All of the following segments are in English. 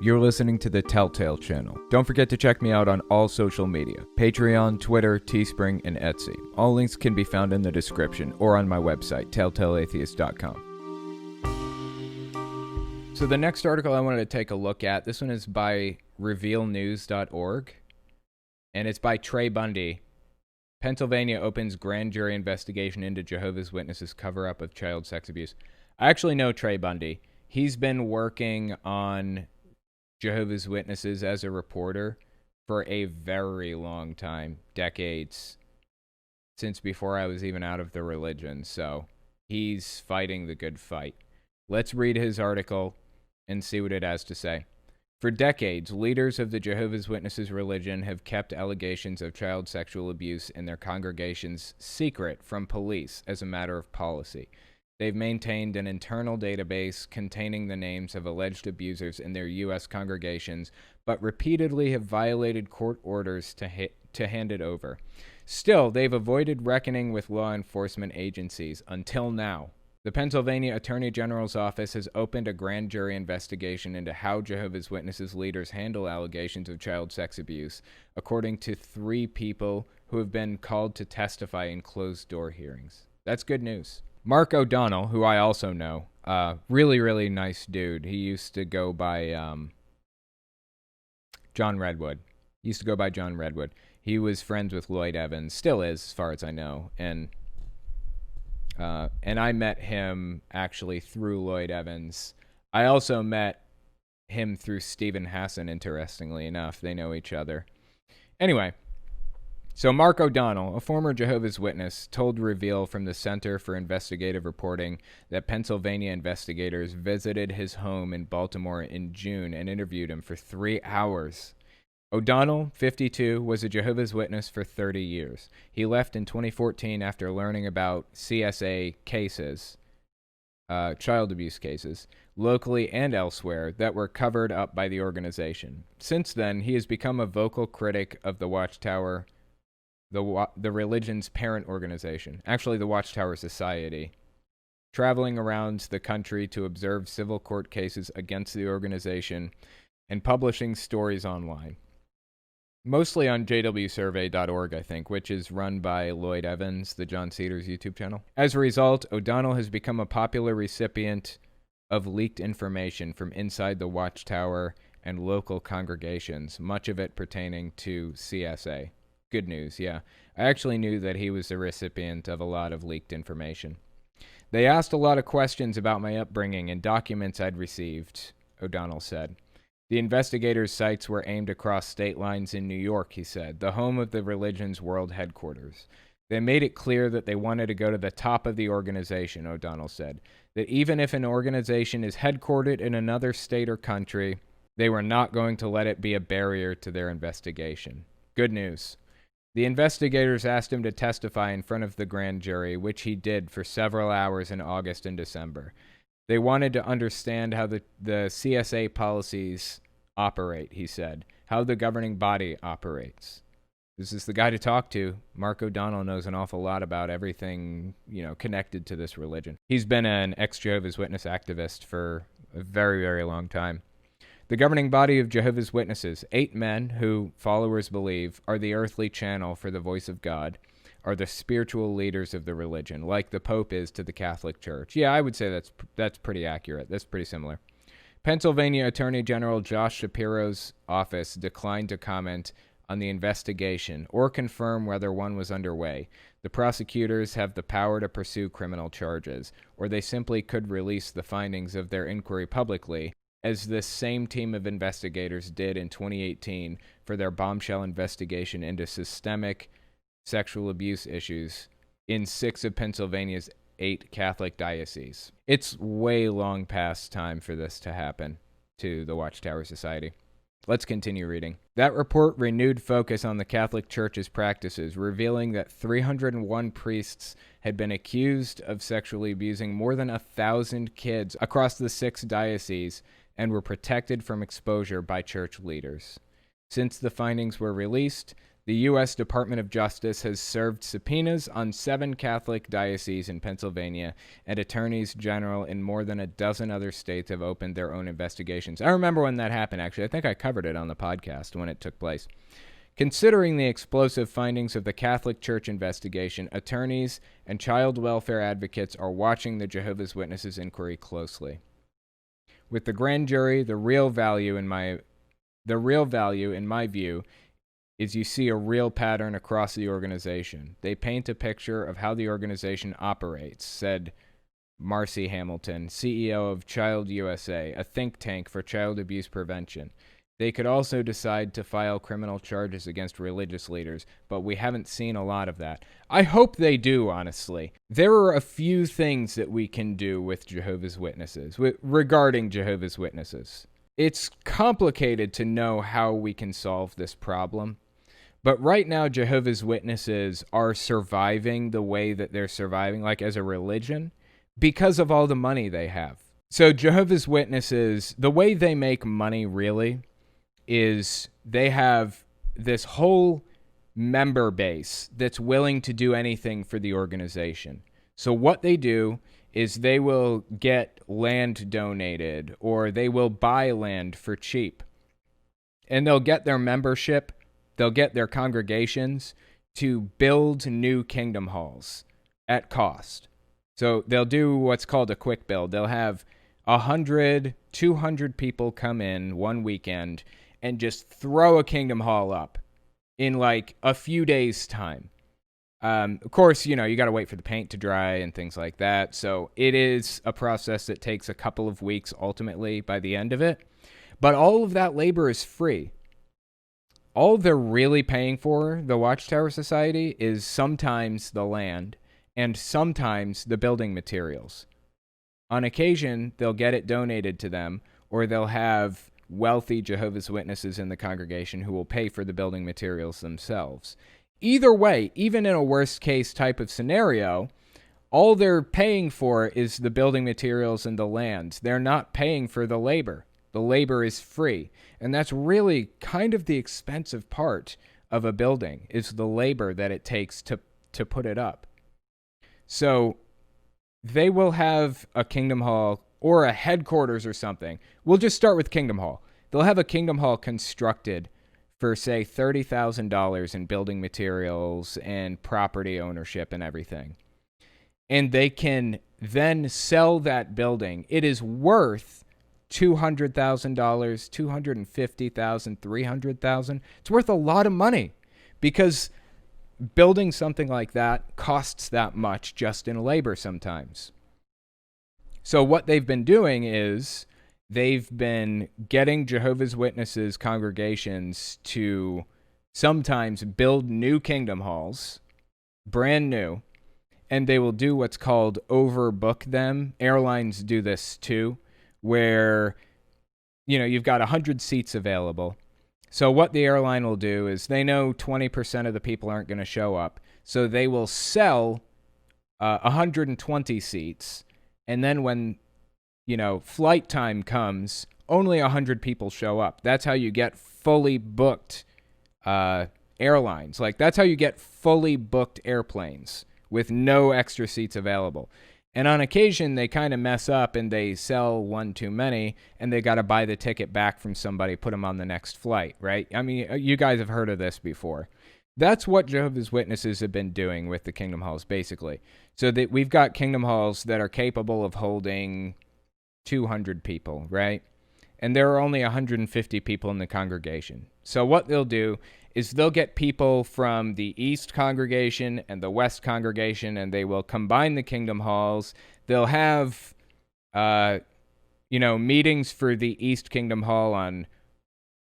You're listening to the Telltale Channel. Don't forget to check me out on all social media: Patreon, Twitter, Teespring, and Etsy. All links can be found in the description or on my website, telltaleatheist.com. So the next article I wanted to take a look at, this one is by revealnews.org, and it's by Trey Bundy. Pennsylvania opens grand jury investigation into Jehovah's Witnesses cover-up of child sex abuse. I actually know Trey Bundy. He's been working on Jehovah's Witnesses as a reporter for a very long time, decades, since before I was even out of the religion. So he's fighting the good fight. Let's read his article and see what it has to say. For decades, leaders of the Jehovah's Witnesses religion have kept allegations of child sexual abuse in their congregations secret from police as a matter of policy. They've maintained an internal database containing the names of alleged abusers in their U.S. congregations, but repeatedly have violated court orders to hand it over. Still, they've avoided reckoning with law enforcement agencies until now. The Pennsylvania Attorney General's office has opened a grand jury investigation into how Jehovah's Witnesses leaders handle allegations of child sex abuse, according to 3 people who have been called to testify in closed-door hearings. That's good news. Mark O'Donnell, who I also know, really, really nice dude. He used to go by John Redwood. He was friends with Lloyd Evans, still is, as far as I know. And I met him actually through Lloyd Evans. I also met him through Stephen Hassan, interestingly enough. They know each other. Anyway. So Mark O'Donnell, a former Jehovah's Witness, told Reveal from the Center for Investigative Reporting that Pennsylvania investigators visited his home in Baltimore in June and interviewed him for 3 hours. O'Donnell, 52, was a Jehovah's Witness for 30 years. He left in 2014 after learning about CSA cases, child abuse cases, locally and elsewhere, that were covered up by the organization. Since then, he has become a vocal critic of the Watchtower, the religion's parent organization, actually the Watchtower Society, traveling around the country to observe civil court cases against the organization and publishing stories online. Mostly on jwsurvey.org, I think, which is run by Lloyd Evans, the John Cedars YouTube channel. As a result, O'Donnell has become a popular recipient of leaked information from inside the Watchtower and local congregations, much of it pertaining to CSA. Good news, yeah. I actually knew that he was the recipient of a lot of leaked information. They asked a lot of questions about my upbringing and documents I'd received, O'Donnell said. The investigators' sights were aimed across state lines in New York, he said, the home of the religion's world headquarters. They made it clear that they wanted to go to the top of the organization, O'Donnell said, that even if an organization is headquartered in another state or country, they were not going to let it be a barrier to their investigation. Good news. The investigators asked him to testify in front of the grand jury, which he did for several hours in August and December. They wanted to understand how the CSA policies operate, he said, how the governing body operates. This is the guy to talk to. Mark O'Donnell knows an awful lot about everything, connected to this religion. He's been an ex-Jehovah's Witness activist for a very, very long time. The governing body of Jehovah's Witnesses, 8 men who, followers believe, are the earthly channel for the voice of God, are the spiritual leaders of the religion, like the Pope is to the Catholic Church. Yeah, I would say that's pretty accurate. That's pretty similar. Pennsylvania Attorney General Josh Shapiro's office declined to comment on the investigation or confirm whether one was underway. The prosecutors have the power to pursue criminal charges, or they simply could release the findings of their inquiry publicly, as this same team of investigators did in 2018 for their bombshell investigation into systemic sexual abuse issues in 6 of Pennsylvania's 8 Catholic dioceses. It's way long past time for this to happen to the Watchtower Society. Let's continue reading. That report renewed focus on the Catholic Church's practices, revealing that 301 priests had been accused of sexually abusing more than 1,000 kids across the 6 dioceses and were protected from exposure by church leaders. Since the findings were released, The U.S. Department of Justice has served subpoenas on 7 Catholic dioceses in Pennsylvania, and attorneys general in more than a dozen other states have opened their own investigations. I remember when that happened, actually. I think I covered it on the podcast when it took place. Considering the explosive findings of the Catholic Church investigation, attorneys and child welfare advocates are watching the Jehovah's Witnesses inquiry closely. With the grand jury, the real value in my view is you see a real pattern across the organization. They paint a picture of how the organization operates, said Marcy Hamilton, CEO of Child USA, a think tank for child abuse prevention. They could also decide to file criminal charges against religious leaders, but we haven't seen a lot of that. I hope they do, honestly. There are a few things that we can do with Jehovah's Witnesses, regarding Jehovah's Witnesses. It's complicated to know how we can solve this problem. But right now, Jehovah's Witnesses are surviving the way that they're surviving, like as a religion, because of all the money they have. So Jehovah's Witnesses, the way they make money really is they have this whole member base that's willing to do anything for the organization. So what they do is they will get land donated, or they will buy land for cheap. And they'll get their membership, they'll get their congregations to build new kingdom halls at cost. So they'll do what's called a quick build. They'll have 100, 200 people come in one weekend and just throw a kingdom hall up in like a few days' time. Of course, you got to wait for the paint to dry and things like that. So it is a process that takes a couple of weeks ultimately by the end of it. But all of that labor is free. All they're really paying for, the Watchtower Society, is sometimes the land and sometimes the building materials. On occasion, they'll get it donated to them, or they'll have wealthy Jehovah's Witnesses in the congregation who will pay for the building materials themselves. Either way, even in a worst-case type of scenario, all they're paying for is the building materials and the land. They're not paying for the labor. The labor is free. And that's really kind of the expensive part of a building, is the labor that it takes to put it up. So they will have a Kingdom Hall or a headquarters or something. We'll just start with Kingdom Hall. They'll have a Kingdom Hall constructed for, say, $30,000 in building materials and property ownership and everything. And they can then sell that building. It is worth $200,000, $250,000, $300,000. It's worth a lot of money because building something like that costs that much just in labor sometimes. So what they've been doing is they've been getting Jehovah's Witnesses congregations to sometimes build new kingdom halls, brand new, and they will do what's called overbook them. Airlines do this too, where you've got 100 seats available. So what the airline will do is they know 20% of the people aren't going to show up, so they will sell 120 seats, and then when flight time comes, only 100 people show up. That's how you get fully booked airlines. Like, that's how you get fully booked airplanes with no extra seats available. And on occasion, they kind of mess up and they sell one too many, and they got to buy the ticket back from somebody, put them on the next flight, right? I mean, you guys have heard of this before. That's what Jehovah's Witnesses have been doing with the Kingdom Halls, basically. So that we've got Kingdom Halls that are capable of holding 200 people, right? And there are only 150 people in the congregation. So what they'll do is they'll get people from the East congregation and the West congregation, and they will combine the Kingdom Halls. They'll have, meetings for the East Kingdom Hall on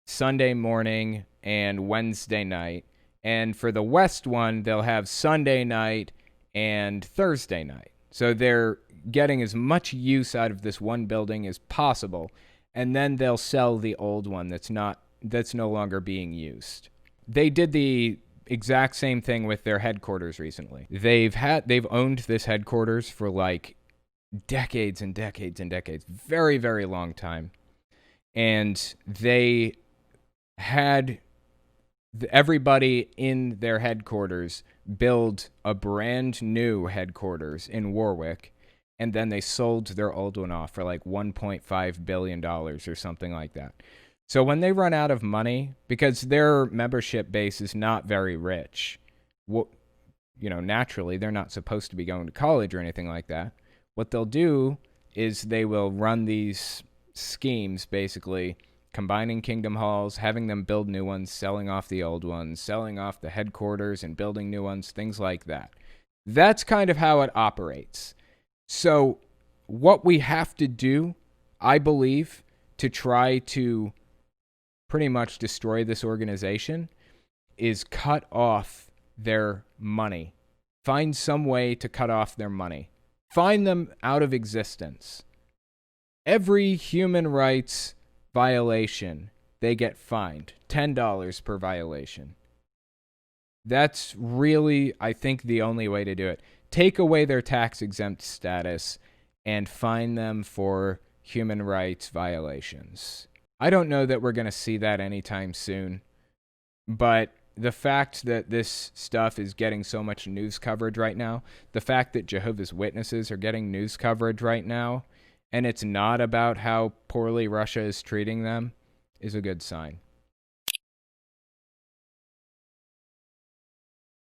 Sunday morning and Wednesday night. And for the West one, they'll have Sunday night and Thursday night. So they're getting as much use out of this one building as possible, and then they'll sell the old one that's no longer being used. They did the exact same thing with their headquarters recently. They've owned this headquarters for like decades and decades and decades, very, very long time. And they had everybody in their headquarters build a brand new headquarters in Warwick, and then they sold their old one off for like $1.5 billion or something like that. So when they run out of money, because their membership base is not very rich, naturally they're not supposed to be going to college or anything like that. What they'll do is they will run these schemes, basically combining kingdom halls, having them build new ones, selling off the old ones, selling off the headquarters and building new ones, things like that. That's kind of how it operates. So what we have to do, I believe, to try to pretty much destroy this organization is cut off their money. Find some way to cut off their money. Find them out of existence. Every human rights violation, they get fined $10 per violation. That's really, I think, the only way to do it. Take away their tax-exempt status and fine them for human rights violations. I don't know that we're going to see that anytime soon, but the fact that this stuff is getting so much news coverage right now, the fact that Jehovah's Witnesses are getting news coverage right now, and it's not about how poorly Russia is treating them, is a good sign.